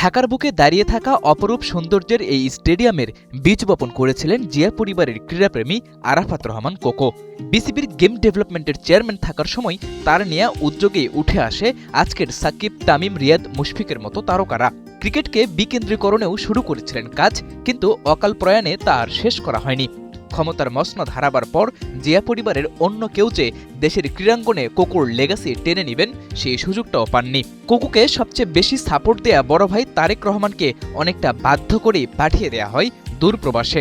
ঢাকার বুকে দাঁড়িয়ে থাকা অপরূপ সৌন্দর্যের এই স্টেডিয়ামের বীজ বপন করেছিলেন জিয়া পরিবারের ক্রীড়াপ্রেমী আরাফাত রহমান কোকো। বিসিবির গেম ডেভেলপমেন্টের চেয়ারম্যান থাকার সময় তার নেয়া উদ্যোগে উঠে আসে আজকের সাকিব, তামিম, রিয়াদ, মুশফিকের মতো তারকারা। ক্রিকেটকে বিকেন্দ্রীকরণেও শুরু করেছিলেন কাজ, কিন্তু অকাল প্রয়াণে তা আর শেষ করা হয়নি। ক্ষমতার মসনদ হারাবার পর জিয়া পরিবারের অন্য কেউ যে দেশের ক্রীড়াঙ্গনে কোকোর লেগাসি টেনে নেবেন সেই সুযোগটাও পাননি। কোকোকে সবচেয়ে বেশি সাপোর্ট দেয়া বড় ভাই তারেক রহমানকে অনেকটা বাধ্য করেই পাঠিয়ে দেয়া হয় দূরপ্রবাসে।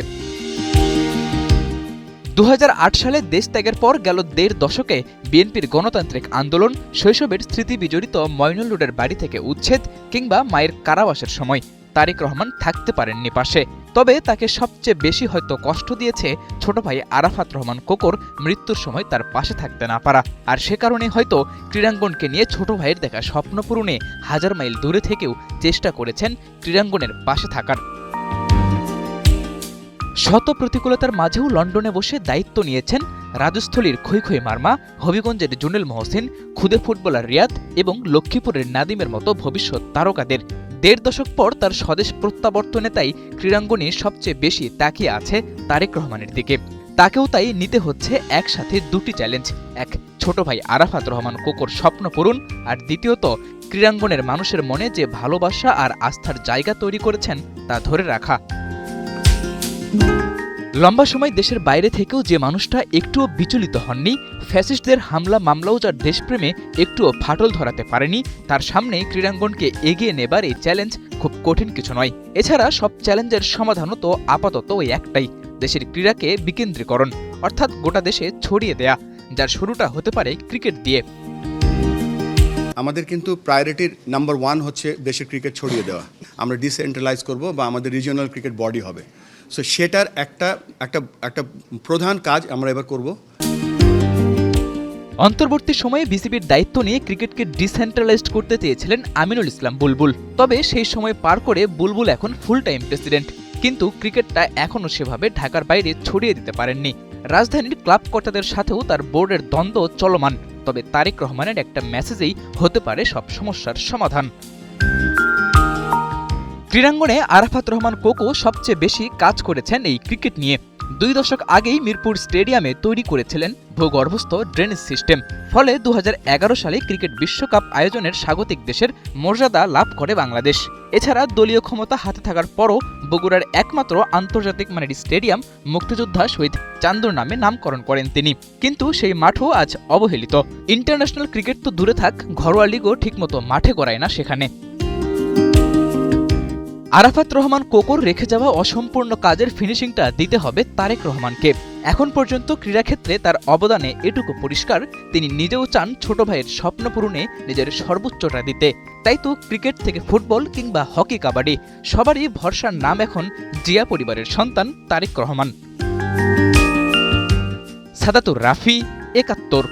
2008 সালে দেশ ত্যাগের পর গেল 1.5 দশকে বিএনপির গণতান্ত্রিক আন্দোলন, শৈশবের স্মৃতি বিজড়িত মইনুল রোডের বাড়ি থেকে উচ্ছেদ কিংবা মায়ের কারাবাসের সময় তারেক রহমান থাকতে পারেননি পাশে। তবে তাকে সবচেয়ে বেশি হয়তো কষ্ট দিয়েছে ছোট ভাই আরাফাত রহমান কোকোর মৃত্যুর সময় তার পাশে থাকতে না পারা। আর সে কারণে হয়তো ক্রীড়াঙ্গনকে নিয়ে ছোট ভাইয়ের দেখা স্বপ্ন পূরণে 1000 মাইল দূরে থেকেও চেষ্টা করেছেন ক্রীড়াঙ্গনের পাশে থাকার। শত প্রতিকূলতার মাঝেও লন্ডনে বসে দায়িত্ব নিয়েছেন রাজস্থলীর খৈখৈ মারমা, হবিগঞ্জের জুনেল মহসিন, খুদে ফুটবলার রিয়াদ এবং লক্ষ্মীপুরের নাদিমের মতো ভবিষ্যৎ তারকাদের। 1.5 দশক পর তার স্বদেশ প্রত্যাবর্তনে তাই ক্রীড়াঙ্গনে সবচেয়ে বেশি তাকিয়ে আছে তারেক রহমানের দিকে। তাকেও তাই নিতে হচ্ছে একসাথে দুটি চ্যালেঞ্জ, এক ছোট ভাই আরাফাত রহমান কোকোর স্বপ্ন পূরণ, আর দ্বিতীয়ত ক্রীড়াঙ্গনের মানুষের মনে যে ভালোবাসা আর আস্থার জায়গা তৈরি করেছেন তা ধরে রাখা। লম্বা সময় দেশের বাইরে থেকেও যে মানুষটা একটুও বিচলিত হননি, ফ্যাসিস্টদের হামলা মামলাও যার দেশপ্রেমে একটুও ফাটল ধরাতে পারেনি, তার সামনে ক্রীড়াঙ্গনকে এগিয়ে নেবার এই চ্যালেঞ্জ খুব কঠিন কিছু নয়। এছাড়া সব চ্যালেঞ্জের সমাধানও তো আপাতত ওই একটাই, দেশের ক্রীড়াকে বিকেন্দ্রীকরণ, অর্থাৎ গোটা দেশে ছড়িয়ে দেয়া, যার শুরুটা হতে পারে ক্রিকেট দিয়ে। আমাদের কিন্তু প্রায়োরিটির নাম্বার 1 হচ্ছে দেশের ক্রিকেট ছড়িয়ে দেওয়া। আমরা ডিসেন্ট্রালাইজ করব বা আমাদের রিজিওনাল ক্রিকেট বডি হবে। সো সেটার একটা প্রধান কাজ আমরা এবার করব। অন্তর্বর্তী সময়ে বিসিবির দায়িত্ব নিয়ে ক্রিকেটকে ডিসেন্ট্রালাইজড করতে চেয়েছিলেন আমিনুল ইসলাম বুলবুল। তবে সেই সময় পার করে বুলবুল এখন ফুল টাইম প্রেসিডেন্ট, কিন্তু ক্রিকেটটা এখনও সেভাবে ঢাকার বাইরে ছড়িয়ে দিতে পারেননি। রাজধানীর ক্লাব কর্তাদের সাথেও তার বোর্ডের দ্বন্দ্ব চলমান। তবে তারেক রহমানের একটা মেসেজেই হতে পারে সব সমস্যার সমাধান। ক্রীড়াঙ্গনে আরাফাত রহমান কোকো সবচেয়ে বেশি কাজ করেছেন এই ক্রিকেট নিয়ে। 2 দশক আগেই মিরপুর স্টেডিয়ামে তৈরি করেছিলেন ভূগর্ভস্থ ড্রেনেজ সিস্টেম। ফলে 2011 সালে ক্রিকেট বিশ্বকাপ আয়োজনের স্বাগতিক দেশের মর্যাদা লাভ করে বাংলাদেশ। এছাড়া দলীয় ক্ষমতা হাতে থাকার পরও বগুড়ার একমাত্র আন্তর্জাতিক মানের স্টেডিয়াম মুক্তিযোদ্ধা শহীদ চান্দুর নামে নামকরণ করেন তিনি। কিন্তু সেই মাঠও আজ অবহেলিত। ইন্টারন্যাশনাল ক্রিকেট তো দূরে থাক, ঘরোয়া লিগও ঠিকমতো মাঠে গড়ায় না সেখানে। আরাফাত রহমান কোকোর রেখে যাওয়া অসম্পূর্ণ কাজের ফিনিশিংটা দিতে হবে তারেক রহমানকে। এখন পর্যন্ত ক্রীড়াক্ষেত্রে তার অবদানে এটুকু পরিষ্কার, তিনি নিজেও চান ছোট ভাইয়ের স্বপ্ন পূরণে নিজের সর্বোচ্চটা দিতে। তাই তো ক্রিকেট থেকে ফুটবল কিংবা হকি, কাবাডি, সবারই ভরসার নাম এখন জিয়া পরিবারের সন্তান তারেক রহমান। সাদাতুর রাফি, ৭১।